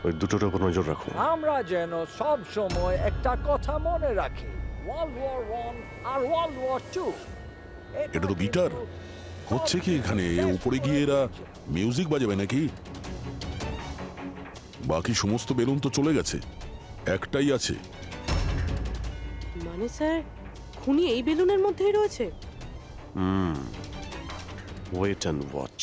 ওই দুটোর উপর নজর রাখো। আমরা যেন সব সময় একটা কথা মনে রাখি, ওয়ার্ল্ড ওয়ার 1 আর ওয়ার্ল্ড ওয়ার 2। এটা তো গিটার। হচ্ছে কি এখানে? উপরে গিয়ে এরা মিউজিক বাজাবে নাকি? বাকি সমস্ত বেলুন তো চলে গেছে, একটাই আছে। মানে স্যার, খুনি এই বেলুনের মধ্যেই রয়েছে? Wait and watch.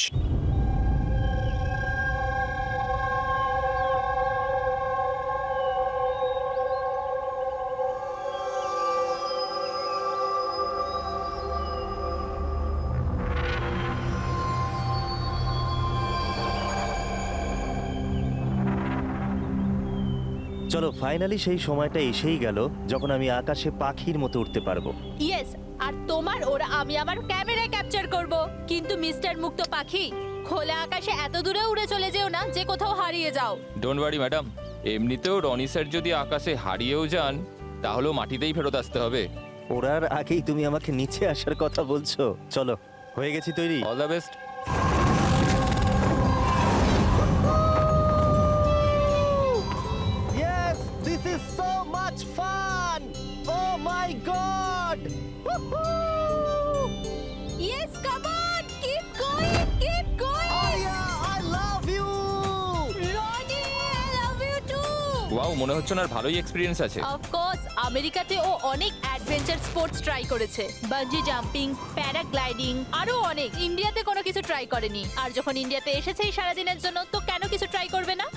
চলো, ফাইনালি সেই সময়টা এসেই গেল যখন আমি আকাশে পাখির মতো উঠতে পারবো। ইয়েস, আর তোমার ওরা আমি আমার ক্যামেরায় ক্যাপচার করব। কিন্তু মিস্টার মুক্ত পাখি, খোলা আকাশে এত দূরে উড়ে চলে যেও না যে কোথাও হারিয়ে যাও। ডোন্ট ওয়ারি ম্যাডাম, এমনিতেও রনি স্যার যদি আকাশে হারিয়েও যান তাহলেও মাটিতেই ফেরত আসতে হবে। ওড়ার আগেই তুমি আমাকে নিচে আসার কথা বলছো। চলো, হয়ে গেছি তৈরি। All the best. Yes, this is so much fun! Oh my god! Yes, come on, keep going, keep going. Yeah, I love you! Roni, I love you too. Wow, মনে হচ্ছে না ভালোই এক্সপিরিয়েন্স আছে। অফ কোর্স, আমেরিকাতে ও অনেক adventure sports try করেছে, bungee jumping, paragliding, আরো অনেক। ইন্ডিয়াতে কোনো কিছু ট্রাই করেনি, আর যখন ইন্ডিয়াতে এসেছেই সারাদিনের জন্য, তো কেন কিছু ট্রাই করবে না?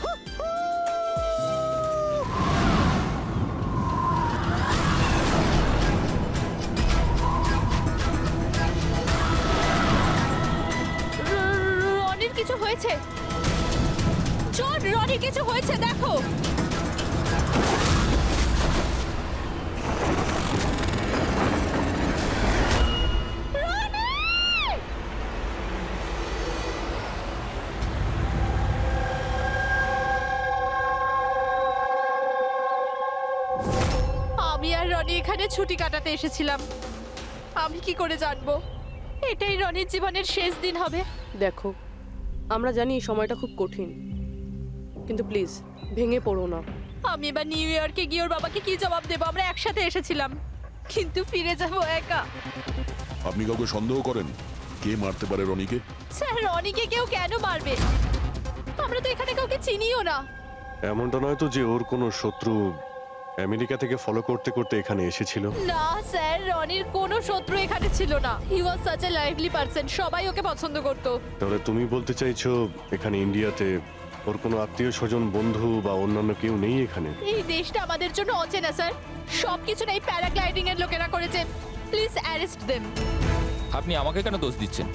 রনির কিছু হয়েছে। জন, রনির কিছু হয়েছে, দেখো। আমি আর রনি এখানে ছুটি কাটাতে এসেছিলাম। আমি কি করে জানবো এটাই রনির জীবনের শেষ দিন হবে? দেখো, আমরা জানি এই সময়টা খুব কঠিন, কিন্তু প্লিজ ভেঙে পড়ো না। আমি এবার নিউ ইয়র্কে গিয়ে ওর বাবাকে কি জবাব দেবো? আমরা একসাথে এসেছিলাম, কিন্তু ফিরে যাব একা। আপনি কাউকে সন্দেহ করেন? কে মারতে পারে রনিকে? স্যার, রনিকে কেউ কেন মারবে? আমরা তো এখানে কাউকে চিনিও না। এমনটা নয় তো যে ওর কোনো শত্রু আমেরিকা থেকে ফলো করতে করতে এখানে এসেছিল? না স্যার, রনির কোনো শত্রু এখানে ছিল না। He was such a lively person, সবাই ওকে পছন্দ করতো। তাহলে তুমি বলতে চাইছো এখানে ইন্ডিয়াতে ওর কোনো আত্মীয় স্বজন, বন্ধু বা অন্যান্য কেউ নেই এখানে? এই দেশটা আমাদের জন্য অচেনা স্যার, সবকিছু এই প্যারাগ্লাইডিং এর লোকেরা করেছে। Please arrest them. আপনি আমাকে কেন দোষ দিচ্ছেন?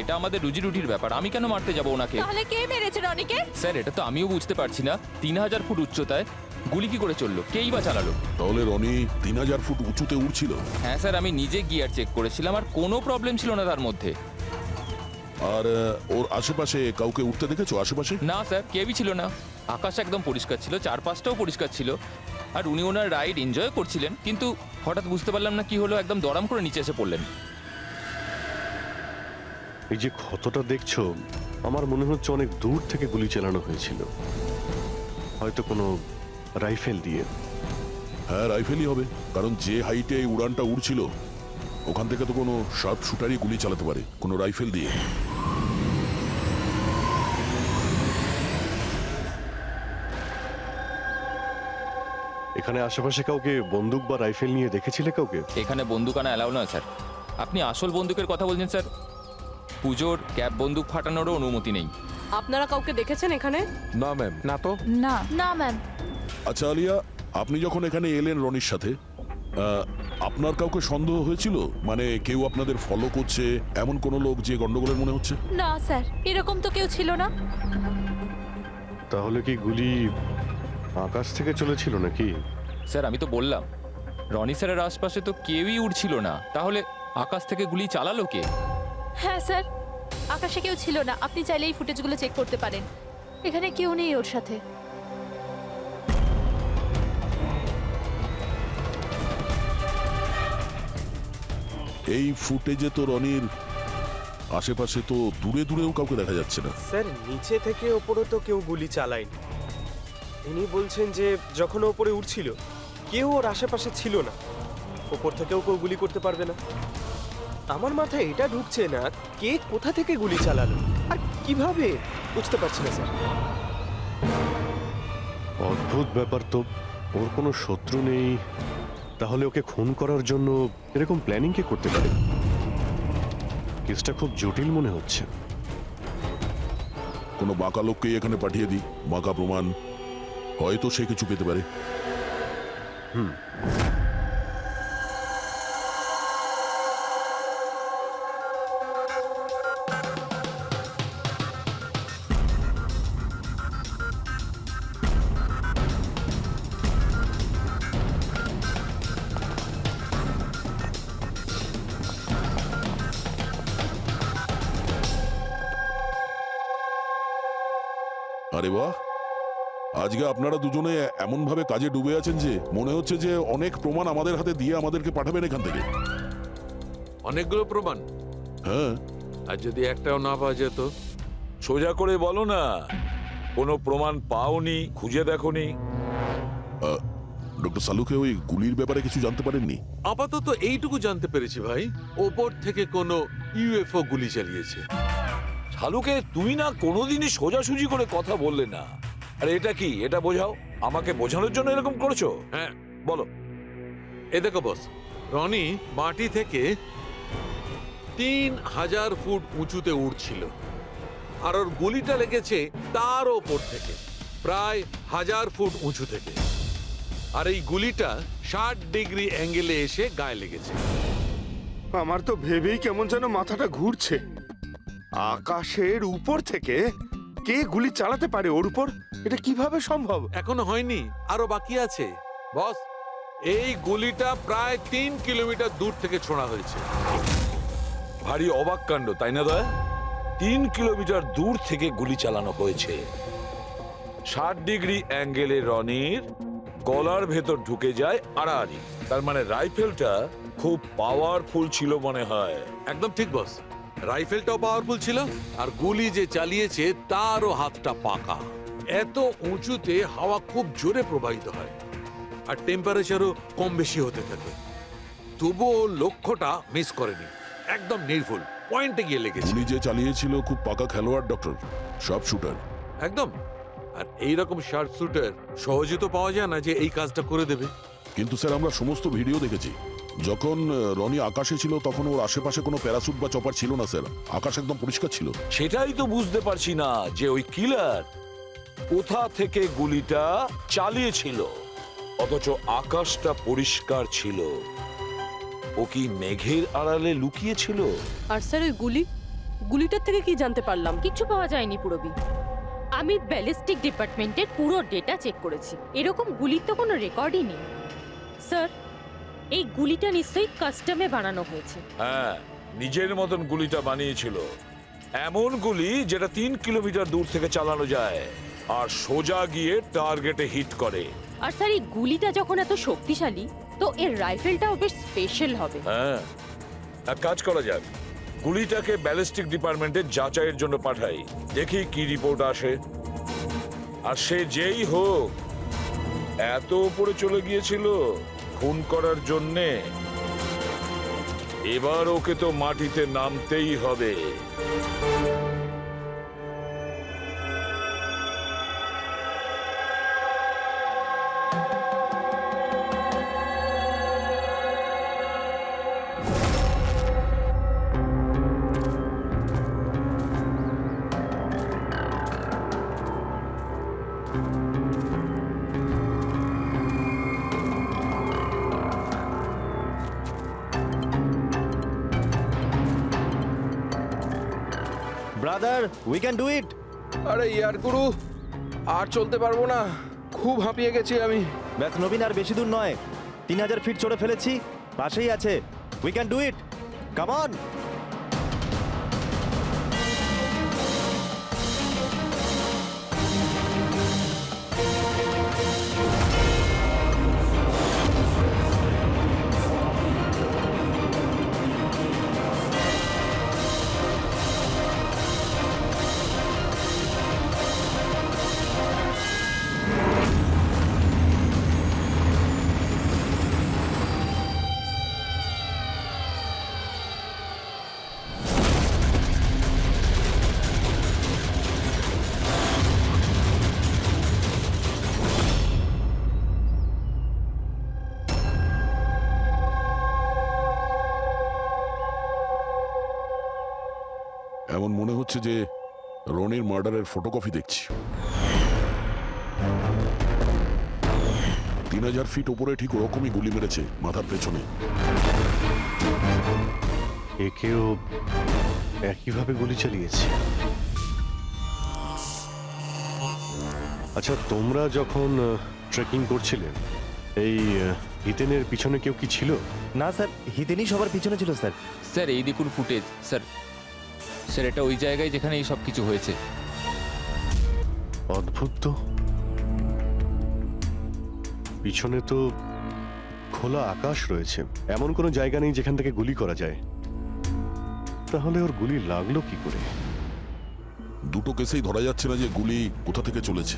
এটা আমাদের রুজি রুটির ব্যাপার, আমি কেন মারতে যাবো ওনাকে? তাহলে কে মেরেছে রনিকে? স্যার, এটা তো আমিও বুঝতে পারছি না। 3000 ফুট উচ্চতায় গুলি কি করে চললো? কেই বা চালালো? তাহলে রনি 3000 ফুট উঁচুতে উড়ছিল? হ্যাঁ স্যার, আমি নিজে গিয়ার চেক করেছিলাম, আর কোনো প্রবলেম ছিল না তার মধ্যে। আর ওর আশেপাশে কাউকে উঠতে দেখেছো? আশেপাশে না স্যার, কেউই ছিল না। আকাশ একদম পরিষ্কার ছিল, চারপাশটাও পরিষ্কার ছিল, আর উনি ওনার রাইড এনজয় করছিলেন। কিন্তু হঠাৎ বুঝতে পারলাম না কি হলো, একদম দড়াম করে নিচে এসে পড়লেন। এই যে ক্ষতটা দেখছো, আমার মনে হচ্ছে অনেক দূর থেকে গুলি চালানো হয়েছিল, হয়তো কোনো রাইফেল দিয়ে। হ্যাঁ, রাইফেলই হবে, কারণ যে হাইটে এই উড়ানটা উড়ছিল ওখান থেকে তো কোনো শার্প শুটারই গুলি চালাতে পারে, কোনো রাইফেল দিয়ে। এখানে আশেপাশে কাউকে বন্দুক বা রাইফেল নিয়ে দেখেছিলে কাউকে? এখানে বন্দুক আনা অ্যালাউ নয় স্যার। আপনি আসল বন্দুকের কথা বলছেন স্যার? পুজোর ক্যাপ বন্দুক ফাটানোরও অনুমতি নেই। আপনারা কাউকে দেখেছেন এখানে? না ম্যাম, না তো। না না ম্যাম। আচ্ছা আলিয়া, আপনি যখন এখানে এলেন রনির সাথে, আপনার কাউকে সন্দেহ হয়েছিল? মানে কেউ আপনাদের ফলো করছে, এমন কোনো লোক যে গন্ডগোলের মনে হচ্ছে? না স্যার, এরকম তো কেউ ছিল না। তাহলে কি গুলি আকাশ থেকে চলেছিল নাকি? স্যার, আমি তো বললাম রনি স্যারের আশপাশে তো কেউই উড়ছিল না, তাহলে আকাশ থেকে গুলি চালালো কে? হ্যাঁ স্যার, আকাশে কেউ ছিল না। আপনি চাইলে এই ফুটেজগুলো চেক করতে পারেন, এখানে কেউ নেই ওর সাথে। এই ফুটেজে তো রনির আশেপাশে তো দূরে দূরেও কাউকে দেখা যাচ্ছে না। স্যার, নিচে থেকে ওপরে তো কেউ গুলি চালায়নি। ইনি বলছেন যে যখন ও উপরে উঠছিল কেউ ওর আশেপাশে ছিল না, ওপর থেকেও কেউ গুলি করতে পারবে না। আমার মাথায় এটা ঢুকছে না কে কোথা থেকে গুলি চালালো আর কিভাবে, বুঝতে পারছি না স্যার। অদ্ভুত ব্যাপার তো, ওর কোনো শত্রু নেই, তাহলে ওকে খুন করার জন্য এরকম প্ল্যানিং কে করতে পারে? কেসটা খুব জটিল মনে হচ্ছে। কোনো বাঁকা লোককে এখানে পাঠিয়ে দিই, বাঁকা প্রমাণ, হয়তো সে কিছু পেতে পারে। আরে বাহ, আজকে আপনারা দুজনে এমন ভাবে কাজে ডুবে আছেন যে মনে হচ্ছে যে অনেক প্রমাণ আমাদের হাতে দিয়ে আমাদেরকে পাঠাবেন এখান থেকে। অনেকগুলো প্রমাণ, হ্যাঁ, আর যদি একটাও না পাওয়া যেত? সোজা করে বলো না, কোনো প্রমাণ পাওনি, খুঁজে দেখোনি? ডক্টর সালুকে ওই গুলির ব্যাপারে কিছু জানতে পারেননি? আপাতত এইটুকু জানতে পেরেছি ভাই, ওপর থেকে কোনো ইউএফও গুলি চালিয়েছে। শালুকে তুমি না কোনোদিনই সোজাসুজি করে কথা বললে না। আরে এটা কি, এটা বোঝাও, আমাকে বোঝানোর জন্য এরকম করেছো? হ্যাঁ, বলো। এ দেখো বস, রনি মাটি থেকে 3000 ফুট উঁচুতে উঠছিল, আর ওর গুলিটা লেগেছে তার ওপর থেকে প্রায় 1000 ফুট উঁচু থেকে, আর এই গুলিটা 60 ডিগ্রি অ্যাঙ্গেলে এসে গায়ে লেগেছে। আমার তো ভেবেই কেমন যেন মাথাটা ঘুরছে। আকাশের উপর থেকে কে গুলি চালাতে পারে ওর উপর? এটা কিভাবে সম্ভব? এখনো হয়নি, আরো বাকি আছে বস। এই গুলিটা প্রায় 3 কিলোমিটার দূর থেকে ছোড়া হয়েছে। ভারী অবাক কাণ্ড, তাই না দয়া? 3 কিলোমিটার দূর থেকে গুলি চালানো হয়েছে। 60 ডিগ্রি অ্যাঙ্গেলে রনির গলার ভেতর ঢুকে যায় আড়াআড়ি। তার মানে রাইফেলটা খুব পাওয়ারফুল ছিল মনে হয়। একদম ঠিক বস, রাইফেলটাও পাওয়ারফুল ছিল, আর গুলি যে চালিয়েছে তারও হাতটা পাকা। এত উঁচুতে হাওয়া খুব জোরে প্রবাহিত হয়, আর টেম্পারেচারও কম বেশি হতে থাকে, তবুও লক্ষ্যটা মিস করেনি, একদম নির্ভুল পয়েন্টে গিয়ে লেগেছে। গুলি যে চালিয়েছিল খুব পাকা খেলোয়াড়, ডক্টর, সব শুটার। একদম। আর এইরকম শার্ট শুটার সহজে তো পাওয়া যায় না যে এই কাজটা করে দেবে। কিন্তু স্যার আমরা সমস্ত ভিডিও দেখেছি। যখন রনি আকাশে ছিল তখন ওর আশেপাশে কোনো প্যারাসুট বা চপার ছিল না স্যার, আকাশ একদম পরিষ্কার ছিল। সেটাই তো বুঝতে পারছি না যে ওই কিলার কোথা থেকে গুলিটা চালিয়েছিল, অথচ আকাশটা পরিষ্কার ছিল। ও কি মেঘের আড়ালে লুকিয়েছিল? আর স্যার ওই গুলিটার থেকে কি জানতে পারলাম? কিচ্ছু পাওয়া যায়নি পুরবি। আমি ব্যালিস্টিক ডিপার্টমেন্টের পুরো ডেটা চেক করেছি, এরকম গুলির তো কোনো রেকর্ডই নেই। স্যার, এই গুলিটা নিশ্চয়ই কাস্টমে বানানো হয়েছে। হ্যাঁ, নিজের মতন গুলিটা বানিয়েছিল। এমন গুলি যেটা 3 কিলোমিটার দূর থেকে চালানো যায় আর সোজা গিয়ে টার্গেটে হিট করে। আর স্যার, এই গুলিটা যখন এত শক্তিশালী, তো এর রাইফেলটাও বেশ স্পেশাল হবে। হ্যাঁ, এক কাজ করা যাক, গুলিটাকে ব্যালিস্টিক ডিপার্টমেন্টে যাচাইয়ের জন্য পাঠাই, দেখি কি রিপোর্ট আসে। আর সে যেই হোক, এত উপরে চলে গিয়েছিল খুন করার জন্যে, এবার ওকে তো মাটিতে নামতেই হবে। ব্রাদার, উই ক্যান ডু ইট। আরে ইয়ার গুরু, আর চলতে পারবো না, খুব হাঁপিয়ে গেছি আমি। ব্যাস নবীন, আর বেশি দূর নয়, 3000 ফিট চড়ে ফেলেছি, পাশেই আছে। We can do it, come on. এমন মনে হচ্ছে যে রনির মার্ডারের ফটোকপি দেখছি। 3000 ফিট ওপরে ঠিক ওরকমই গুলি মেরেছে মাথার পেছনে। একেও একইভাবে গুলি চালিয়েছে। আচ্ছা, তোমরা যখন ট্রেকিং করছিলে এই হিতেনের পিছনে কেউ কি ছিল? না স্যার, হিতেনই সবার পিছনে ছিল স্যার। স্যার এই দেখুন ফুটেজ স্যার। স্যার এটা ওই জায়গায় যেখানে এই সব কিছু হয়েছে। অদ্ভুত তো, পিছনে তো খোলা আকাশ রয়েছে, এমন কোনো জায়গা নেই যেখান থেকে গুলি করা যায়। তাহলে ওর গুলি লাগলো কি করে? দুটো কেসেই ধরা যাচ্ছে না যে গুলি কোথা থেকে চলেছে।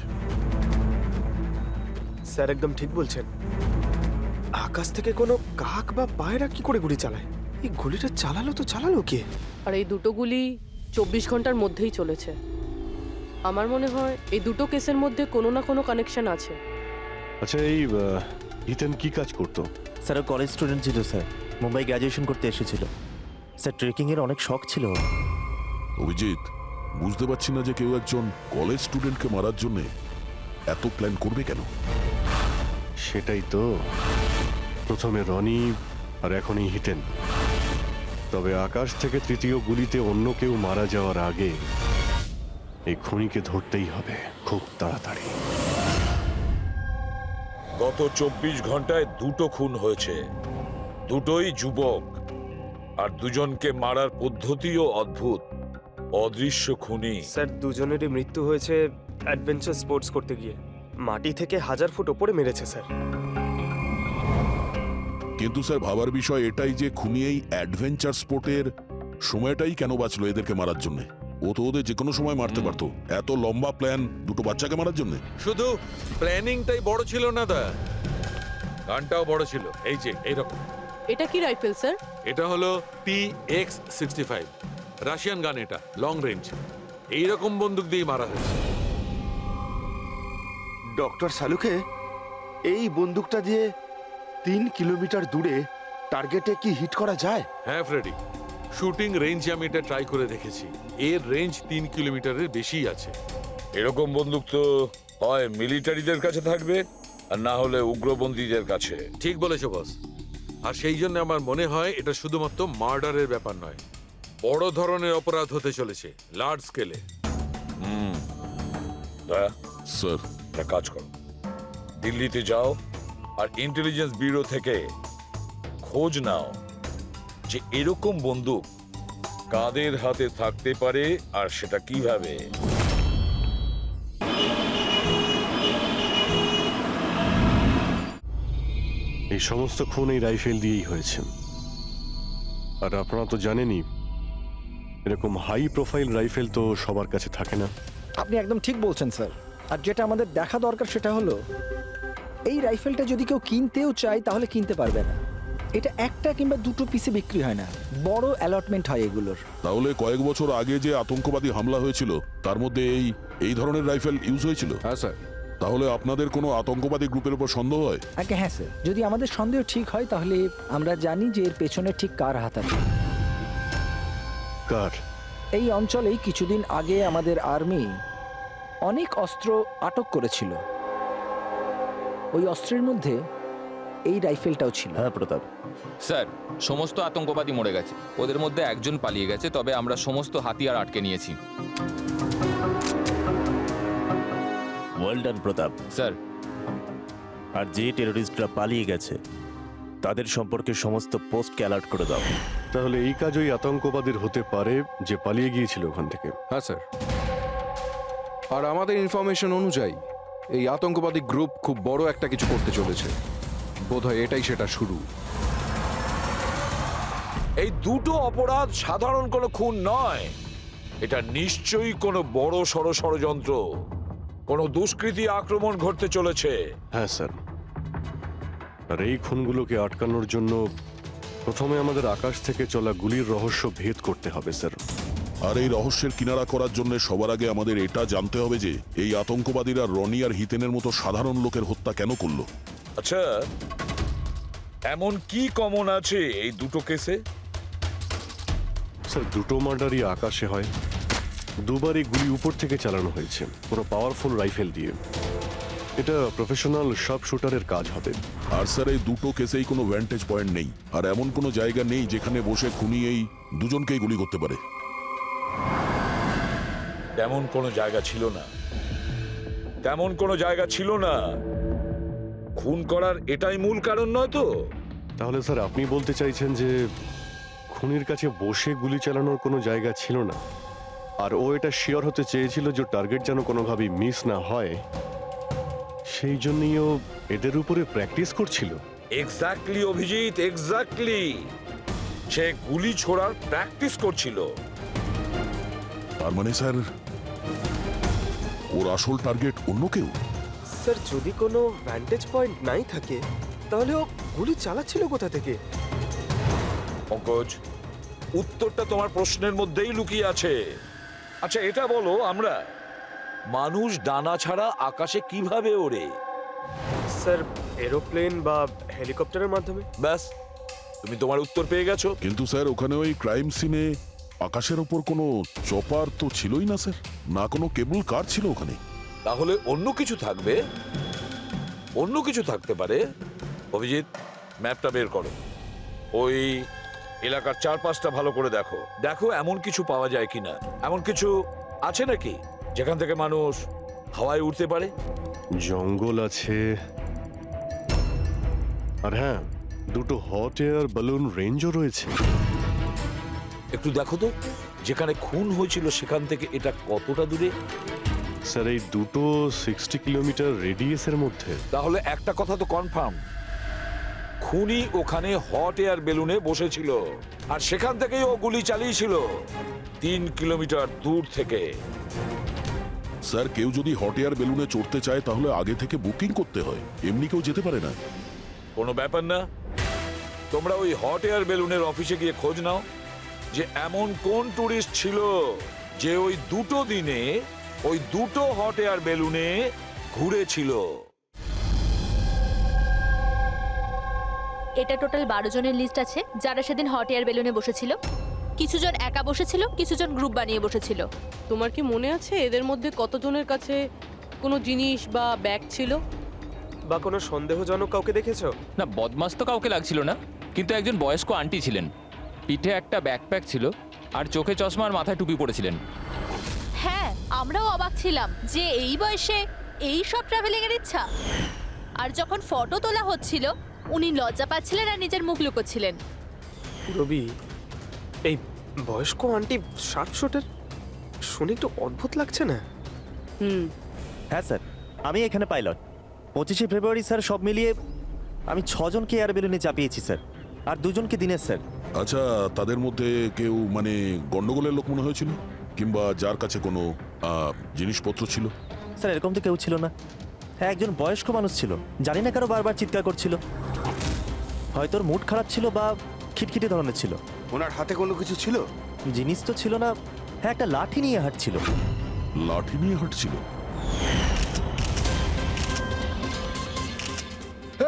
স্যার একদম ঠিক বলছেন। আকাশ থেকে কোনো কাক বা পায়রা কি করে গুলি চালায়? এই গুলিটা চালালো কে? আর এই দুটো গুলি 24 ঘন্টার মধ্যেই চলেছে। আমার মনে হয় এই দুটো কেসের মধ্যে কোনো না কোনো কানেকশন আছে। আচ্ছা, এই হিতেন কি কাজ করতো? স্যার কলেজ স্টুডেন্ট ছিল স্যার, মুম্বাই গ্র্যাজুয়েশন করতে এসেছিল স্যার। ট্রেকিং এর অনেক শখ ছিল ওর। অভিজিৎ, বুঝতে পারছি না যে কেউ একজন কলেজ স্টুডেন্টকে মারার জন্য এত প্ল্যান করবে কেন। সেটাই তো, প্রথমে রনি আর এখনই হিতেন। তবে আকাশ থেকে তৃতীয় গুলিতে অন্য কেউ মারা যাওয়ার আগে এই খুনিকে ধরতেই হবে খুব তাড়াতাড়ি। গত 24 ঘন্টায় দুটো খুন হয়েছে, দুটোই যুবক, আর দুজনকে মারার পদ্ধতিও অদ্ভুত। অদৃশ্য খুনি। স্যার দুজনেরই মৃত্যু হয়েছে অ্যাডভেঞ্চার স্পোর্টস করতে গিয়ে। মাটি থেকে 1000 ফুট ওপরে মেরেছে স্যার। কিন্তু স্যার ভাবার বিষয় এটাই যে খুনি এই অ্যাডভেঞ্চার স্পোর্টের সময়টাই কেন বাঁচলো এদেরকে মারার জন্য? ও তো ওদের যে কোনো সময় মারতে পারতো। এত লম্বা প্ল্যান দুটো বাচ্চাকে মারার জন্য? শুধু প্ল্যানিংটাই বড় ছিল না দা, গানটাও বড় ছিল। এই যে এইরকম। এটা কি রাইফেল স্যার? এটা হলো PX-65 রাশিয়ান গান। এটা লং রেঞ্জ। এইরকম বন্দুক দিয়ে মারা হয়েছে। ডক্টর সালুকে, এই বন্দুকটা দিয়ে 3 কিলোমিটার দূরে টার্গেটে কি হিট করা যায়? হ্যাঁ ফ্রেডি, শুটিং রেঞ্জে আমি এটা ট্রাই করে দেখেছি। এর রেঞ্জ 3 কিলোমিটারের বেশি আছে। এরকম বন্দুক তো হয় মিলিটারিদের কাছে থাকবে, আর না হলে উগ্রপন্থীদের কাছে। ঠিক বলেছো বস। আর সেই জন্য আমার মনে হয় এটা শুধুমাত্র মার্ডারের ব্যাপার নয়, বড় ধরনের অপরাধ হতে চলেছে, লার্জ স্কেলে। স্যার একটা কাজ করো, দিল্লিতে যাও আর ইন্টেলিজেন্স ব্যুরো থেকে খোঁজ নাও যে এরকম বন্দুক কাদের হাতে থাকতে পারে আর সেটা কিভাবে। এই সমস্ত খুন এই রাইফেল দিয়েই হয়েছে। আর আপনারা তো জানেনই, এরকম হাই প্রোফাইল রাইফেল তো সবার কাছে থাকে না। আপনি একদম ঠিক বলছেন স্যার। আর যেটা আমাদের দেখা দরকার সেটা হলো এই রাইফেলটা যদি কেউ কিনতেও চায় তাহলে কিনতে পারবে না। এটা একটা কিংবা দুটো পিসে বিক্রি হয় না, বড় অ্যালটমেন্ট হয় এগুলোর। তাহলে কয়েক বছর আগে যে আতঙ্কবাদী হামলা হয়েছিল তার মধ্যে এই ধরনের রাইফেল ইউজ হয়েছিল? হ্যাঁ স্যার। তাহলে আপনাদের কোনো আতঙ্কবাদী গ্রুপের উপর সন্দেহ হয়? আগে হ্যাঁ স্যার, যদি আমাদের সন্দেহ ঠিক হয় তাহলে আমরা জানি যে এর পেছনে ঠিক কার হাত আছে। কার? এই অঞ্চলেই কিছুদিন আগে আমাদের আর্মি অনেক অস্ত্র আটক করেছিল। ওই অস্ত্রের মধ্যে এই রাইফেলটাও ছিল। হ্যাঁ প্রতাপ স্যার সমস্ত আতঙ্কবাদী মরে গেছে, ওদের মধ্যে একজন পালিয়ে গেছে, তবে আমরা সমস্ত হাতিয়ার আটকে নিয়েছি। ওয়েল ডান প্রতাপ। স্যার আর যে টেররিস্টরা পালিয়ে গেছে তাদের সম্পর্কে সমস্ত পোস্টকে অ্যালার্ট করে দাও। তাহলে এই কাজ ওই আতঙ্কবাদীর হতে পারে যে পালিয়ে গিয়েছিল ওখান থেকে। হ্যাঁ স্যার। আর আমাদের ইনফরমেশন অনুযায়ী এই আতঙ্কবাদী গ্রুপ খুব বড় একটা কিছু করতে চলেছে। বোধহয় এটাই সেটা শুরু। এই দুটো অপরাধ সাধারণ কোনো খুন নয়, এটা নিশ্চয়ই কোনো বড় সড় ষড়যন্ত্র, কোনো দুষ্কৃতী আক্রমণ ঘটতে চলেছে। হ্যাঁ স্যার। আর এই খুনগুলোকে আটকানোর জন্য প্রথমে আমাদের আকাশ থেকে চলা গুলির রহস্য ভেদ করতে হবে স্যার। আর এই রহস্যের কিনারা করার জন্য সবার আগে আমাদের এটা জানতে হবে যে এই আতঙ্কবাদীরা রনি আর হিতেনের মতো সাধারণ লোকের হত্যা কেন করলো। আচ্ছা, এমন কি কমন আছে এই দুটো কেসে? স্যার দুটো মার্ডারই আকাশে হয়। দুবারই গুলি উপর থেকে চালানো হয়েছে, কোনো পাওয়ারফুল রাইফেল দিয়ে। এটা প্রফেশনাল সব শুটারের কাজ হবে। আর স্যার এই দুটো কেসেই কোনো ভ্যান্টেজ পয়েন্ট নেই, আর এমন কোনো জায়গা নেই যেখানে বসে খুনি এই দুজনকেই গুলি করতে পারে। তেমন কোনো জায়গা ছিল না, তেমন কোনো জায়গা ছিল না। খুন করার এটাই মূল কারণ নয় তো? তাহলে স্যার আপনি বলতে চাইছেন যে খুনির কাছে বসে গুলি চালানোর কোনো জায়গা ছিল না, আর ও এটা শিওর হতে চেয়েছিল যে টার্গেট যেন কোনোভাবেই মিস না হয়, সেই জন্যই ও এদের উপরে প্র্যাকটিস করছিল। Exactly Abhijit, exactly. সে গুলি ছোড়ার প্র্যাকটিস করছিল। তার মানে স্যার ওর আসল টার্গেট অন্য কেউ? স্যার যদি কোনো ভ্যান্টেজ পয়েন্ট নাই থাকে তাহলে ও গুলি চালাচ্ছিল কোথা থেকে? পঙ্কজ, উত্তরটা তোমার প্রশ্নের মধ্যেই লুকিয়ে আছে। আচ্ছা এটা বলো, আমরা মানুষ ডানা ছাড়া আকাশে কিভাবে ওড়ে? স্যার এরোপ্লেন বা হেলিকপ্টারের মাধ্যমে। ব্যাস, তুমি তোমার উত্তর পেয়ে গেছো। কিন্তু স্যার ওখানে ওই ক্রাইম সিনে আকাশের ওপর কোনো চপার তো ছিলই না স্যার, না কোনো কেবল কার ছিল ওখানে। তাহলে অন্য কিছু থাকবে, অন্য কিছু থাকতে পারে। অভিজিৎ, ম্যাপটা বের করো, ওই এলাকার চারপাশটা ভালো করে দেখো, দেখো এমন কিছু পাওয়া যায় কিনা। এমন কিছু আছে নাকি যেখান থেকে মানুষ হাওয়ায় উঠতে পারে? জঙ্গল আছে, আর হ্যাঁ, দুটো হট এয়ার বালুন রেঞ্জও রয়েছে। একটু দেখো তো, যেখানে খুন হয়েছিল সেখান থেকে এটা কতটা দূরে? স্যার এই দুটো 60 কিলোমিটার রেডিয়াসের মধ্যে। তাহলে একটা কথা তো কনফার্ম, খুনি ওখানে হট এয়ার বেলুনে বসেছিল, আর সেখান থেকেই ও গুলি চালিয়েছিল 3 কিলোমিটার দূর থেকে। স্যার কেউ যদি হট এয়ার বেলুনে চড়তে চায় তাহলে আগে থেকে বুকিং করতে হয়, এমনি কেউ যেতে পারে না। কোনো ব্যাপার না, তোমরা ওই হট এয়ার বেলুনের অফিসে গিয়ে খোঁজ নাও যে এমন কোন টুরিস্ট ছিল যে ওই দুটো দিনে ওই দুটো হট এয়ার বেলুনে ঘুরেছিল। এটা টোটাল 12 জনের লিস্ট আছে যারা সেদিন হট এয়ার বেলুনে বসেছিল। কিছু জন একা বসেছিল, কিছু জন গ্রুপ বানিয়ে বসেছিল। তোমার কি মনে আছে এদের মধ্যে কতজনের কাছে কোনো জিনিস বা ব্যাগ ছিল? বা কোনো সন্দেহজনক কাউকে দেখেছো? না, বদমাস তো কাউকে লাগছিল না, কিন্তু একজন বয়স্ক আন্টি ছিলেন, পিঠে একটা ব্যাকপ্যাক ছিল, আর চোখে চশমা আর মাথায় টুপি পরেছিলেন। হ্যাঁ, আমরাও অবাক ছিলাম যে এই বয়সে এই সব ট্রাভেলিং এর ইচ্ছা। আর যখন ফটো তোলা হচ্ছিল উনি লজ্জা পাচ্ছিলেন আর নিজের মুখ লুকোচ্ছিলেন। রবি, এই বয়স্ক আন্টি শার্প শুটার শুনে একটু অদ্ভুত লাগছে না? হ্যাঁ স্যার, আমি এখানে পাইলট। 25শে ফেব্রুয়ারি স্যার সব মিলিয়ে আমি 6 জনকে এয়ার বেলুনে চাপিয়েছি স্যার, আর 2 জনকে দিনের স্যার। আচ্ছা, তাদের মধ্যে কেউ মানে গন্ডগোলের লোক মনে হয়েছিল, কিংবা যার কাছে কোনো জিনিসপত্র ছিল? স্যার এরকম তো কেউ ছিল না। হ্যাঁ, একজন বয়স্ক মানুষ ছিল, জানি না কারো বারবার চিৎকার করছিল, হয়তো ওর মুড খারাপ ছিল বা খিটখিটে ধরনের ছিল। ওনার হাতে কোনো কিছু ছিল? জিনিস তো ছিল না। হ্যাঁ, একটা লাঠি নিয়ে হাঁটছিল। লাঠি নিয়ে হাঁটছিল?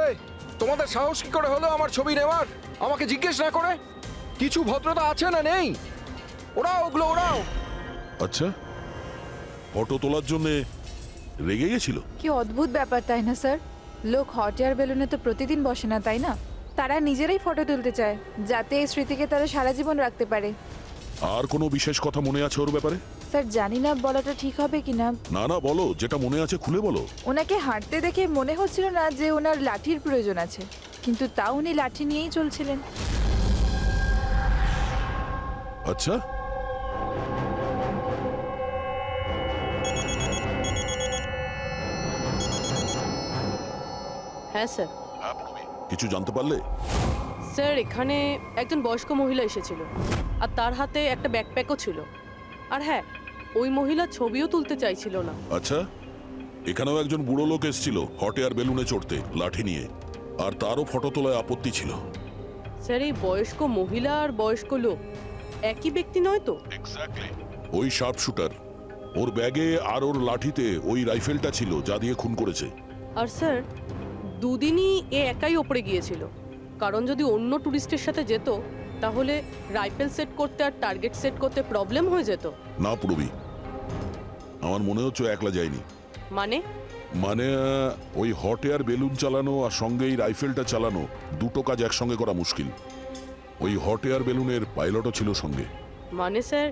এই, তোমাদের সাহস কি করে হলো আমার ছবি নেওয়ার, আমাকে জিজ্ঞেস না করে? কিছু ভদ্রতা আছে না নেই? ওরাও ওগুলো ওরাও। আচ্ছা, ফটো তোলার জন্য রেগে গেছিল? কি অদ্ভুত ব্যাপার, তাই না স্যার? লোক হট এয়ার বেলুনে তো প্রতিদিন বসে না, তাই না? তারা নিজেরাই ফটো তুলতে চায় যাতে এই স্মৃতিকে তারা সারা জীবন রাখতে পারে। আর কোনো বিশেষ কথা মনে আছে ওর ব্যাপারে? স্যার জানি না বলাটা ঠিক হবে কিনা। না না, বলো, যেটা মনে আছে খুলে বলো। ওনাকে হাঁটতে দেখে মনে হচ্ছিল না যে ওনার লাঠির প্রয়োজন আছে, কিন্তু তাও উনি লাঠি নিয়েই চলছিলেন। আচ্ছা, হ্যাঁ স্যার। কিছু জানতে পারলে? স্যার এখানে একজন বয়স্ক মহিলা এসেছিল, আর তার হাতে একটা ব্যাকপ্যাকও ছিল। আর হ্যাঁ, ওই মহিলা ছবিও তুলতে চাইছিল না। আচ্ছা, এখানেও একজন বুড়ো লোক এসেছিল হট এয়ার বেলুনে চড়তে লাঠি নিয়ে, আর তারও ফটো তোলায় আপত্তি ছিল। স্যার এই বয়স্ক মহিলা আর বয়স্ক লোক একই ব্যক্তি নয় তো? ওই শার্প শুটার, ওর ব্যাগে আর ওর লাঠিতে ওই রাইফেলটা ছিল যা দিয়ে খুন করেছে। আর স্যার দুদিনই এ একাই ওপরে গিয়েছিল, কারণ যদি অন্য টুরিস্টের সাথে যেত তাহলে রাইফেল সেট করতে আর টার্গেট সেট করতে প্রবলেম হয়ে যেত। না পুরবি, আমার মনে হচ্ছে ও একলা যায়নি। মানে মানে ওই হট এয়ার বেলুন চালানো আর সঙ্গে এই রাইফেলটা চালানো দুটো কাজ একসঙ্গে করা মুশকিল। ওই হট এয়ার বেলুনের পাইলটও ছিল সঙ্গে। মানে স্যার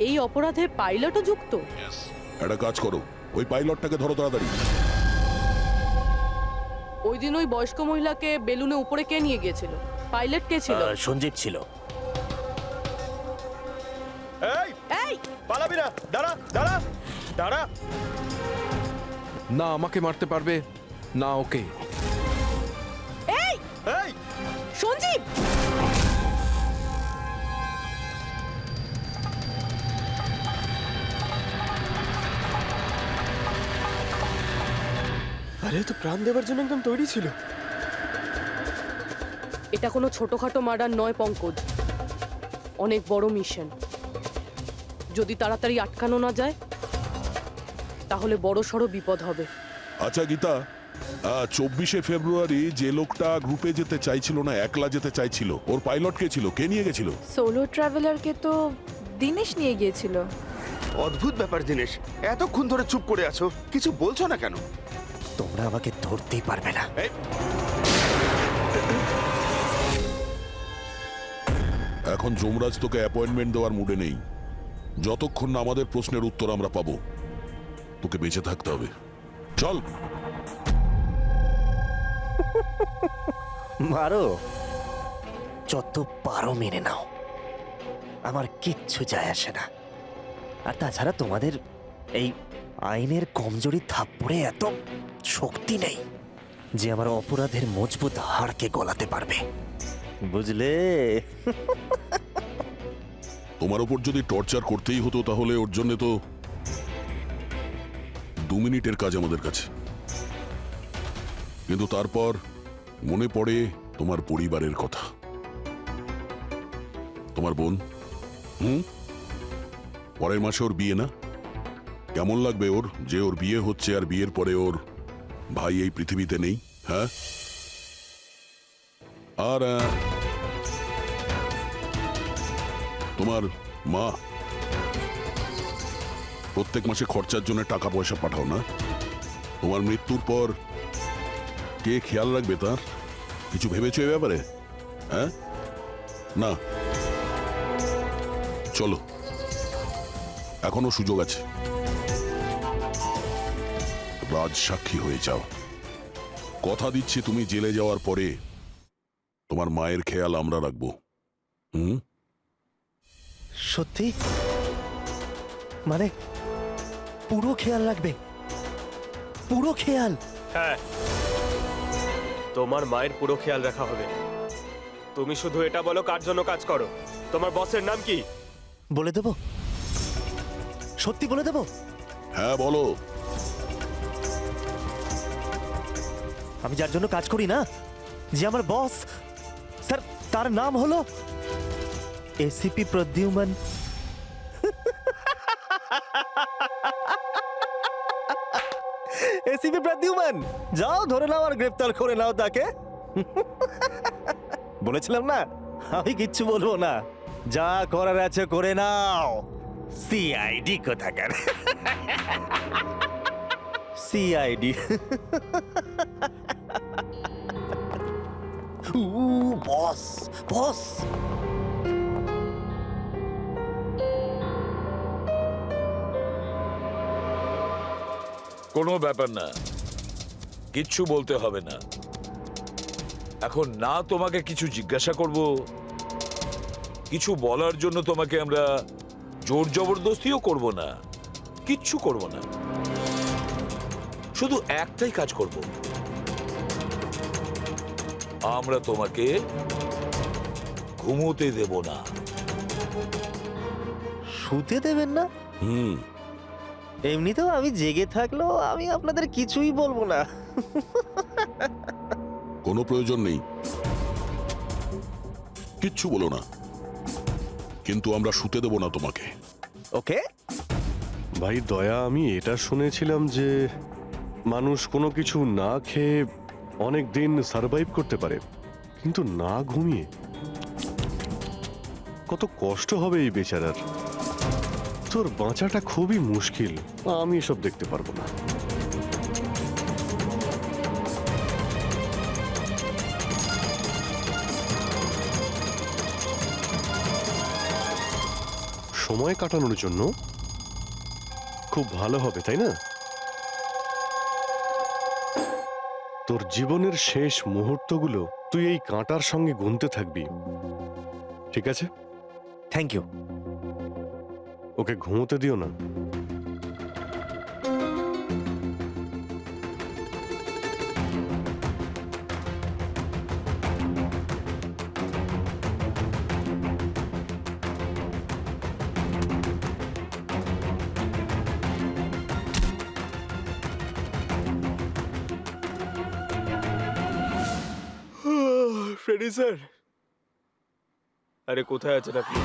এই অপরাধে পাইলটও যুক্ত? একটা কাজ করো, ওই পাইলটটাকে ধরো তাড়াতাড়ি। ওই দিন ওই বয়স্ক মহিলাকে বেলুনে উপরে কে নিয়ে গিয়েছিল? পাইলট কে ছিল? সঞ্জীব ছিল। এই পালাবি না, দাঁড়া দাঁড়া দাঁড়া। না আমাকে মারতে পারবে না ওকে। এই এই সঞ্জীব! আরে তো প্রাণ দেওয়ার জন্য একদম তৈরি ছিল। এটা কোনো ছোটখাটো মার্ডার নয় পঙ্কজ, অনেক বড় মিশন। যদি তাড়াতাড়ি আটকানো না যায় তাহলে বড় সড় বিপদ হবে। আচ্ছা গীতা, 24শে ফেব্রুয়ারি যে লোকটা গ্রুপে যেতে চাইছিল না, একলা যেতে চাইছিল, ওর পাইলট কে ছিল? কে নিয়ে গেছিল? সোলো ট্রাভেলারকে তো দিনেশ নিয়ে গিয়েছিল। অদ্ভুত ব্যাপার দিনেশ, এতক্ষণ ধরে চুপ করে আছো, কিছু বলছো না কেন? তোমরা আমাকে ধরতেই পারবে না। এখন যমরাজ তোকে অ্যাপয়েন্টমেন্ট দেওয়ার মুডে নেই। যতক্ষণ না আমাদের প্রশ্নের উত্তর আমরা পাবো, তোকে বেঁচে থাকতে হবে। চল। মারো, যত পারো মেনে নাও, আমার কিচ্ছু যায় আসে না। আর তাছাড়া তোমাদের এই আইনের কমজোরি থাপ্পড়ে এত শক্তি নেই যে আমার অপরাধের মজবুত হাড়কে গলাতে পারবে, বুঝলে? তোমার ওপর যদি টর্চার করতেই হতো তাহলে ওর জন্য তো 2 মিনিটের কাজ আমাদের কাছে। কিন্তু তারপর মনে পড়ে তোমার পরিবারের কথা, তোমার বোন। পরের মাসে ওর বিয়ে না? কেমন লাগবে ওর যে ওর বিয়ে হচ্ছে আর বিয়ের পরে ওর ভাই এই পৃথিবীতে নেই? হ্যাঁ, আর তোমার মা প্রত্যেক মাসে খরচার জন্য টাকা পয়সা পাঠাও না? তোমার মৃত্যুর পর কে খেয়াল রাখবে তার? কিছু ভেবেছো এ ব্যাপারে? হ্যাঁ, না। চলো, এখনো সুযোগ আছে। রাজ সাক্ষী হয়ে যাও। কথা দিচ্ছি তুমি জেলে যাওয়ার পরে তোমার মায়ের খেয়াল আমরা রাখবো। সত্যি? মানে পুরো খেয়াল রাখবে? পুরো খেয়াল? হ্যাঁ, তোমার মায়ের পুরো খেয়াল রাখা হবে। তুমি শুধু এটা বলো কার জন্য কাজ করো, তোমার বসের নাম কি? বলে দেবো? সত্যি বলে দেবো? হ্যাঁ বলো। আমি যার জন্য কাজ করি না, যে আমার বস, স্যার, তার নাম হলো এসিপি প্রদ্যুম্ন। এসিপি প্রদ্যুম্ন, যাও ধরে নাও আর গ্রেফতার করে নাও তাকে। বলেছিলাম না আমি কিচ্ছু বলবো না, যা করার আছে করে নাও। সিআইডি কোথাকার। সিআইডি। বস বস। কোনো ব্যাপার না, কিচ্ছু বলতে হবে না। এখন না তোমাকে কিছু জিজ্ঞাসা করব, কিছু বলার জন্য তোমাকে আমরা জোর জবরদস্তিও করব না, কিচ্ছু করব না। শুধু একটাই কাজ করব, আমরা তোমাকে ঘুমোতে দেব না। শুতে দেবেন না? এমনিতেও আমি জেগে থাকলেও আমি আপনাদের কিছুই বলবো না। কোনো প্রয়োজন নেই, কিচ্ছু বলো না, কিন্তু আমরা শুতে দেব না তোমাকে। ওকে ভাই দয়া, আমি এটা শুনেছিলাম যে মানুষ কোনো কিছু না খেয়ে অনেক দিন সার্ভাইভ করতে পারে, কিন্তু না ঘুমিয়ে। কত কষ্ট হবে এই বেচারার। তোর বাঁচাটা খুবই মুশকিল, আমি এসব দেখতে পারবো না। সময় কাটানোর জন্য খুব ভালো হবে, তাই না? তোর জীবনের শেষ মুহূর্তগুলো তুই এই কাঁটার সঙ্গে গুনতে থাকবি, ঠিক আছে? Thank you. ওকে ঘুমোতে দিও না। ফ্রেডি স্যার, আরে কোথায় আছেন আপনি?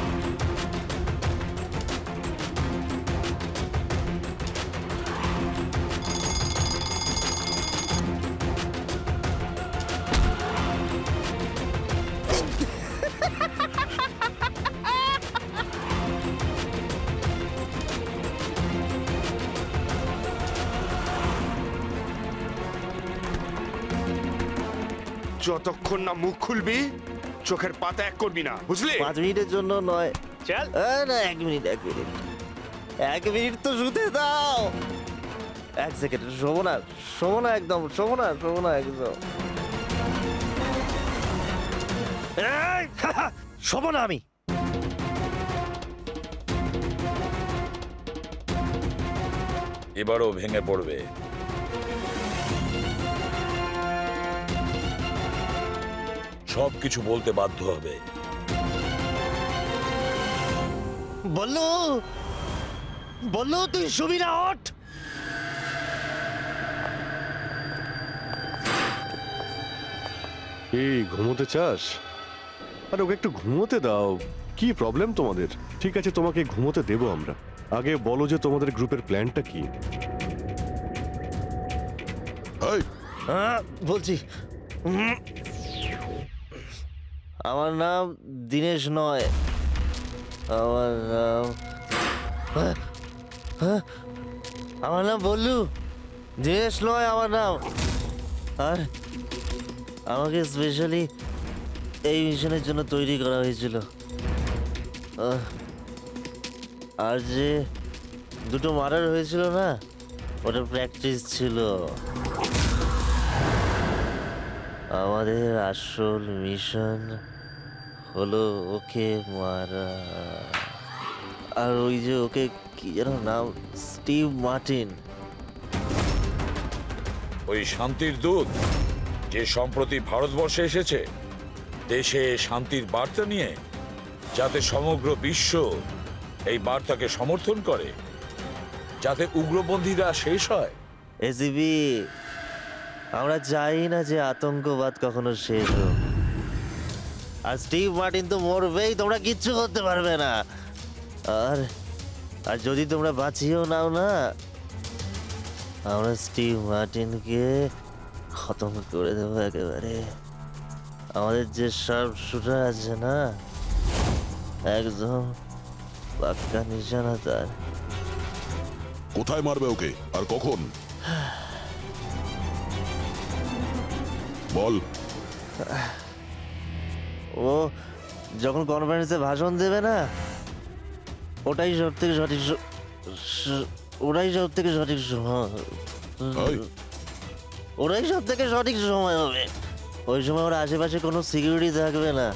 যতক্ষণ না মুখ খুলবি চোখের পাতা এক করবি না, বুঝলি? 5 মিনিটের জন্য নয়। চল। না, 1 মিনিট 1 মিনিট তো শুতে দাও। 1 সেকেন্ড, শোবো না একদম, শোবো না একদম। এই, শোবো না আমি। এবারও ভেঙে পড়বে। সবকিছু বলতে বাধ্য হবে। বললো তুই শুবি না, ওঠ। এই ঘুমোতে চাস? আরে ওকে একটু ঘুমোতে দাও, কি প্রবলেম তোমাদের? ঠিক আছে, তোমাকে ঘুমোতে দেবো আমরা। আগে বলো যে তোমাদের গ্রুপের প্ল্যানটা কি? এই, বলছি, আমার নাম দীনেশ নয়, আমার নাম বল্লু। দীনেশ নয় আমার নাম। আর আমাকে স্পেশালি এই মিশনের জন্য তৈরি করা হয়েছিল। আর যে 2টো মার্ডার হয়েছিল না, ওটা প্র্যাকটিস ছিল। আমাদের আসল মিশন হলো ওকে মারা। আর ওই যে ওকে কি যেন নাম, স্টিভ মার্টিন। ওই শান্তির দূত যে সম্প্রতি ভারতবর্ষে এসেছে দেশে শান্তির বার্তা নিয়ে, যাতে সমগ্র বিশ্ব এই বার্তাকে সমর্থন করে, যাতে উগ্রপন্থীরা শেষ হয়। এসিবি, আমরা চাই না যে আতঙ্কবাদ কখনো শেষ হোক। আর স্টিভ মার্টিন তো মরবেই, তোমরা কিচ্ছু করতে পারবে না। আর আর যদি তোমরা বাঁচিয়েও নাও না, আমরা স্টিভ মার্টিনকে খতম করে দেবো একেবারে। আমাদের যে শার্প শুটার আছে না, একদম পাক্কা নিশানা তার। কোথায় মারবে ওকে আর কখন? বল। ও যখন কনফারেন্সে ভাষণ দেবে না, ওটাই সব থেকে সঠিক সময়। ওটাই সব থেকে সঠিক সময় হবে। ওই সময় ওর আশেপাশে কোনো সিকিউরিটি থাকবে না।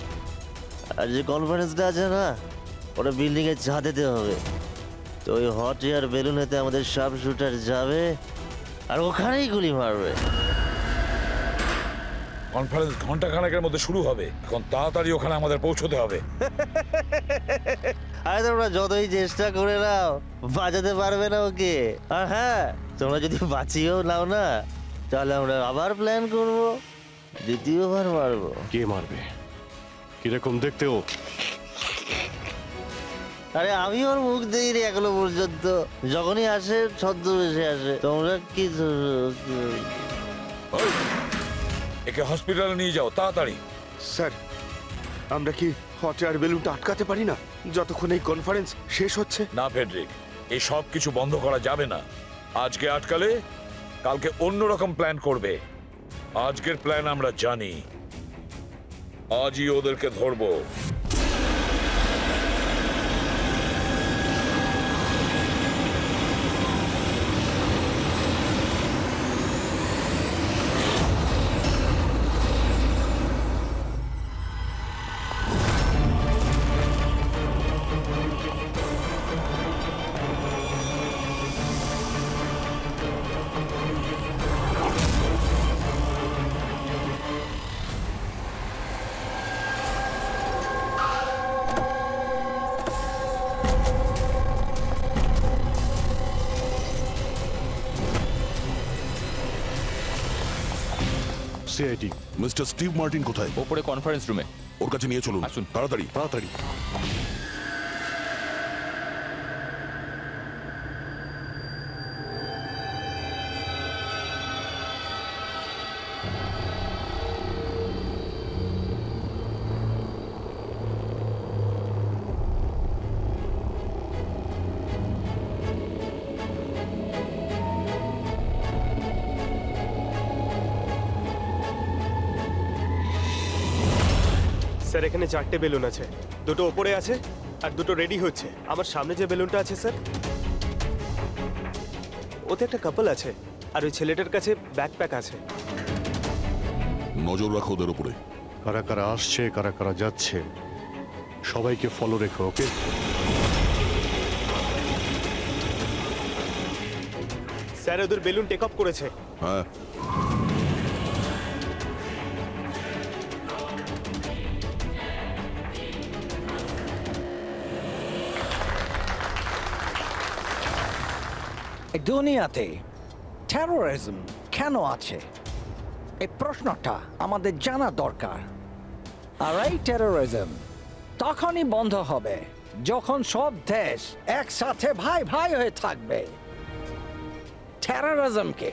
আর যে কনফারেন্সটা আছে না, ওটা বিল্ডিং এর ছাদেতে হবে। তো ওই হট এয়ার বেলুনেতে আমাদের শার্প শুটার যাবে আর ওখানেই গুলি মারবে। কনফারেন্স ঘন্টাখানেকের মধ্যে শুরু হবে, এখন তাড়াতাড়ি ওখানে আমাদের পৌঁছতে হবে। আরে তোমরা যতই চেষ্টা করে নাও, বাঁচাতে পারবে না ওকে। আর হ্যাঁ, তোমরা যদি বাঁচিয়েও নাও না, তাহলে আমরা আবার প্ল্যান করব, দ্বিতীয়বার মারবো। কে মারবে? কিরকম দেখতে ও? আরে আমি ওর মুখ দেখিনি এখনো পর্যন্ত। যখনই আসে ছদ্মবেশে আসে। তোমরা কি একে হসপিটালে নিয়ে যাও তাড়াতাড়ি। স্যার, আমরা কি হট এয়ার বেলুনটা আটকাতে পারি না? যতক্ষণ এই কনফারেন্স শেষ হচ্ছে। না ফেডরিক, এই সব কিছু বন্ধ করা যাবে না। আজকে আটকালে কালকে অন্যরকম প্ল্যান করবে। আজকের প্ল্যান আমরা জানি, আজই ওদেরকে ধরবো। সিআইটি মিস্টার স্টিভ মার্টিন কোথায়? ওপরে কনফারেন্স রুমে। ওর কাছে নিয়ে চলুন, আসুন। তাড়াতাড়ি। তাড়াতাড়ি। স্যার এখানে 4টে বেলুন আছে, দুটো ওপরে আছে আর দুটো রেডি হচ্ছে। আমার সামনে যে বেলুনটা আছে স্যার, ওতে একটা কাপল আছে আর ওই ছেলেটার কাছে ব্যাকপ্যাক আছে। নজর রাখো ওদের উপরে। কারা কারা আসছে, কারা কারা যাচ্ছে, সবাইকে ফলো রেখো, ওকে? স্যার ওদের বেলুন টেক অফ করেছে। হ্যাঁ, এই দুনিয়াতে টেরোরিজম কেন আছে, এই প্রশ্নটা আমাদের জানা দরকার। আর এই টেরোরিজম তখনই বন্ধ হবে যখন সব দেশ একসাথে ভাই ভাই হয়ে থাকবে। টেরোরিজমকে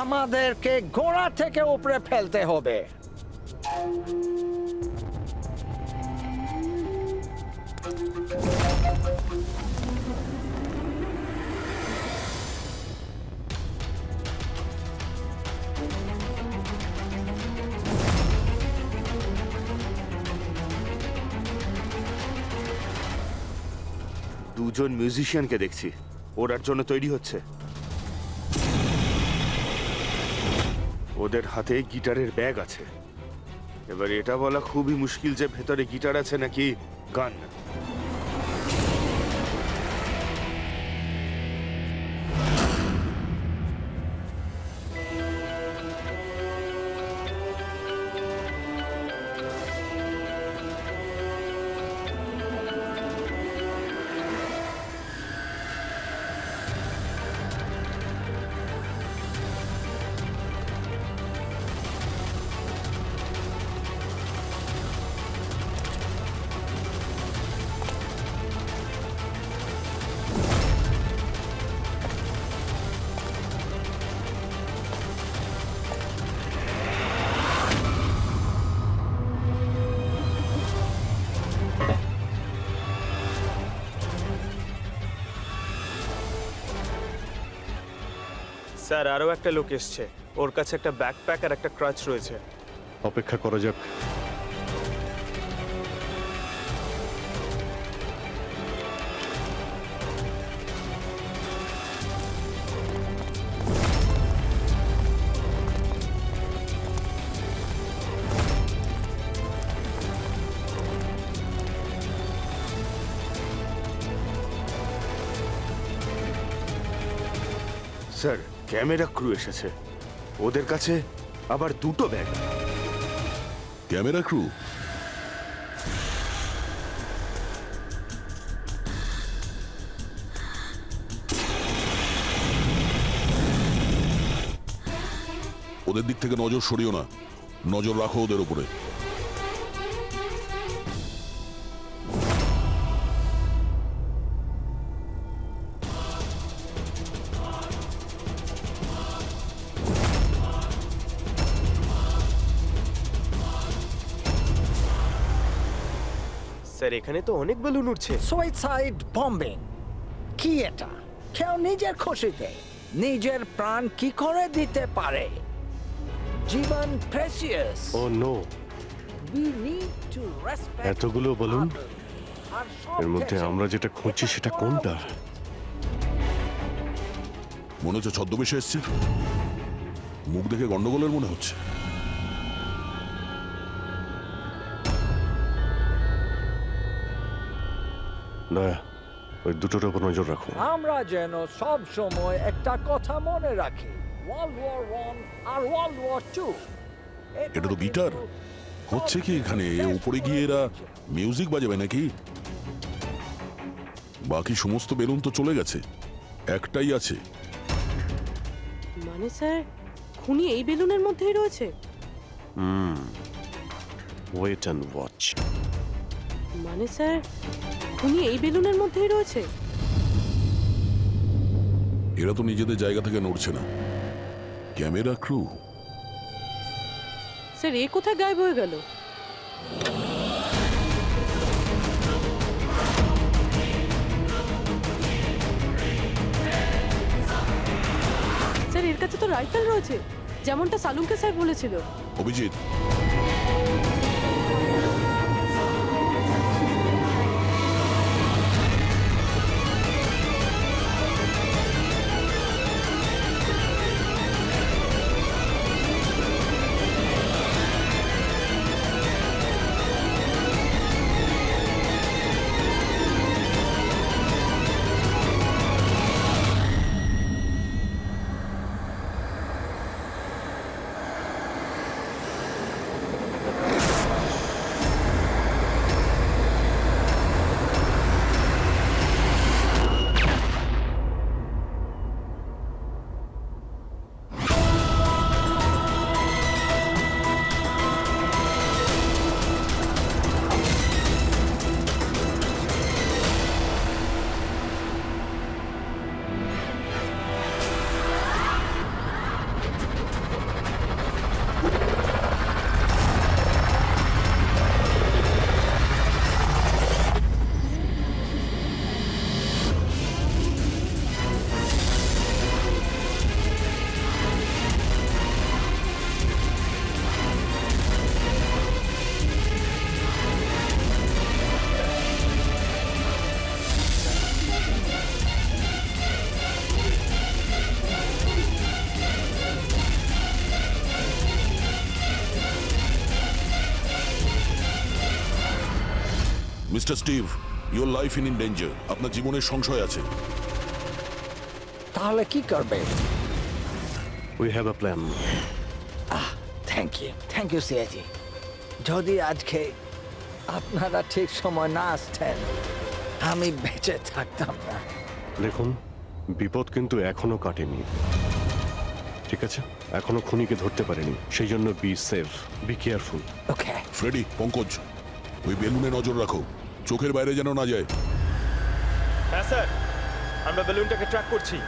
আমাদেরকে গোড়া থেকে উপরে ফেলতে হবে। দুজন মিউজিশিয়ানকে দেখছি, ওরার জন্য তৈরি হচ্ছে। ওদের হাতে গিটারের ব্যাগ আছে। এবার এটা বলা খুবই মুশকিল যে ভেতরে গিটার আছে নাকি গান। স্যার আরও একটা লোক এসছে, ওর কাছে একটা ব্যাকপ্যাক আর একটা ক্রাচ রয়েছে। অপেক্ষা করা যাক। স্যার ক্যামেরা ক্রু এসেছে, ওদের কাছে আবার দুটো ব্যাগ। Camera crew? ওদের দিক থেকে নজর সরিও না, নজর রাখো ওদের উপরে। স্যার এখানে তো অনেক বেলুন উঠছে। সুইসাইড বম্বিং কি এটা? কেউ নিজের খুশিতে নিজের প্রাণ কি করে দিতে পারে? জীবন precious. Oh no, We need to respect এতগুলো বলুন, others. আর সব এর মধ্যে শেষে আমরা যেটা খুঁজছি এটা সেটা করা কোনটা? উচিত। মনে হচ্ছে ছদ্মবেশে এসছে। মুখ দেখে গন্ডগোলের মনে হচ্ছে। দয়া, ওই দুটোর উপর নজর রাখো। আমরা যেন সব সময় একটা কথা মনে রাখি, ওয়ার্ল্ড ওয়ার 1 আর ওয়ার্ল্ড ওয়ার 2 এটা তো গিটার। হচ্ছে কি এখানে? উপরে গিয়ে এরা মিউজিক বাজাবে নাকি? বাকি সমস্ত বেলুন তো চলে গেছে, একটাই আছে। মানে স্যার খুনি এই বেলুনের মধ্যেই রয়েছে? Wait and watch. মানে স্যার খুনি এই বেলুনের মধ্যেই রয়েছে? এরা তো নিজেদের জায়গা থেকে নড়ছে না। Camera crew. স্যার এ কোথায় গায়েব হয়ে গেল? স্যার এর কাছে তো রাইফেল রয়েছে, যেমনটা সালুমকে স্যার বলেছিল। Abhijit, mister Steve, your life in danger. আপনার জীবনের সংশয় আছে। তাহলে কি করবে? We have a plan. Thank you সিয়াজি। যদি আজকে আপনারা ঠিক সময় না আসতেন আমি বেঁচে থাকতাম না। দেখুন, বিপদ কিন্তু এখনো কাটেনি, ঠিক আছে? এখনো খুনিকে ধরতে পারেনি, সেই জন্য be safe, be careful. Okay Freddie, Pankaj, ওই বেলুনে নজর রাখো, চোখের বাইরে যেন না যায়। হ্যাঁ স্যার, আমরা বেলুনটাকে ট্র্যাক করছি।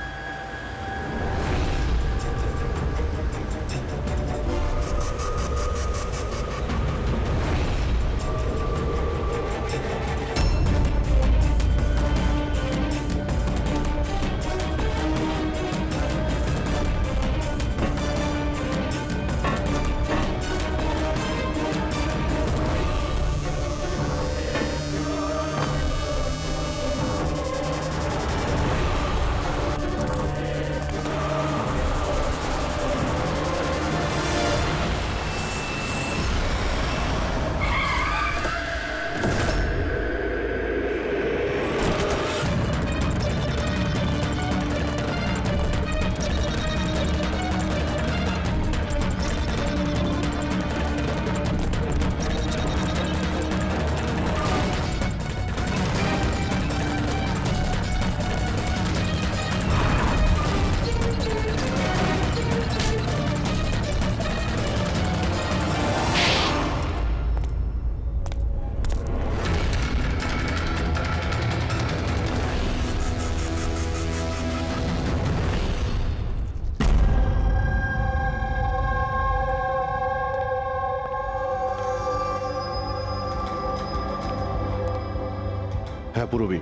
হ্যাঁ পুরবি।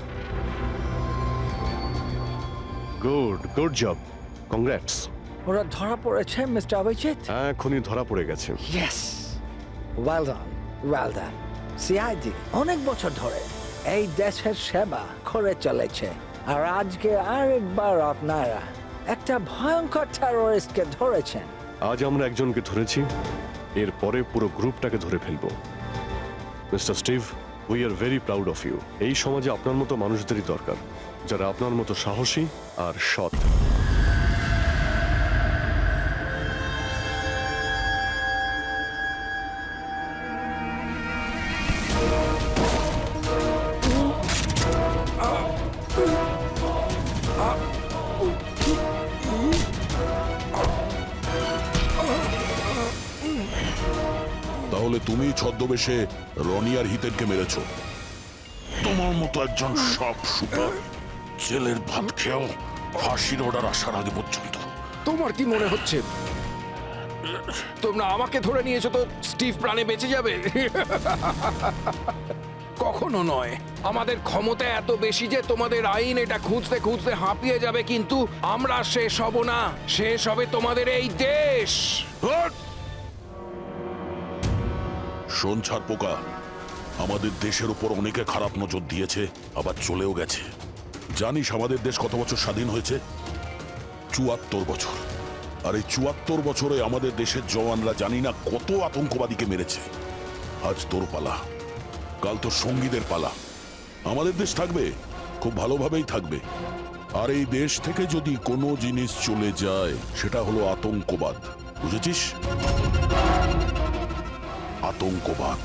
Good job, congrats. ওরা ধরা পড়েছে মিস্টার অভিজিৎ। হ্যাঁ, এখনই ধরা পড়ে গেছে। Yes, well done. সিআইডি অনেক বছর ধরে এই দেশের সেবা করে চলেছে, আর আজকে আরেকবার আপনারা একটা ভয়ঙ্কর টেররিস্টকে ধরেছেন। আজ আমরা একজনকে ধরেছি, এরপরে পুরো গ্রুপটাকে ধরে ফেলবো। Mister Steve, we are very proud of you. এই সমাজে আপনার মতো মানুষদেরই দরকার, যারা আপনার মতো সাহসী আর সৎ। তাহলে তুমি ছদ্মবেশে রনি আর হিতেনকে মেরেছো? তোমার মতো একজন সব সুপার জেলের ভাত খেয়েও ফাঁসির অর্ডার আসার আগে পর্যন্ত। তোমার কি মনে হচ্ছে তোমরা আমাকে ধরে নিয়েছো তো স্টিভ প্রাণে বেঁচে যাবে? কখনো নয়। আমাদের ক্ষমতা এত বেশি যে তোমাদের আইন এটা খুঁজতে খুঁজতে হাঁপিয়ে যাবে, কিন্তু আমরা শেষ হব না। শেষ হবে তোমাদের এই দেশ। শোন ছারপোকা, আমাদের দেশের উপর অনেকে খারাপ নজর দিয়েছে, আবার চলেও গেছে। জানিস আমাদের দেশ কত বছর স্বাধীন হয়েছে? ৭৪ বছর। আর এই ৭৪ বছরে আমাদের দেশের জওয়ানরা জানি না কত আতঙ্কবাদীকে মেরেছে। আজ তোর পালা, কাল তোর সঙ্গীদের পালা। আমাদের দেশ থাকবে, খুব ভালোভাবেই থাকবে। আর এই দেশ থেকে যদি কোনো জিনিস চলে যায়, সেটা হলো আতঙ্কবাদ। বুঝেছিস? আতঙ্কবাদ।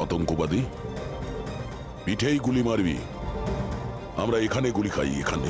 আতঙ্কবাদী, পিঠেই গুলি মারবি। আমরা এখানে গুলি খাই, এখানে।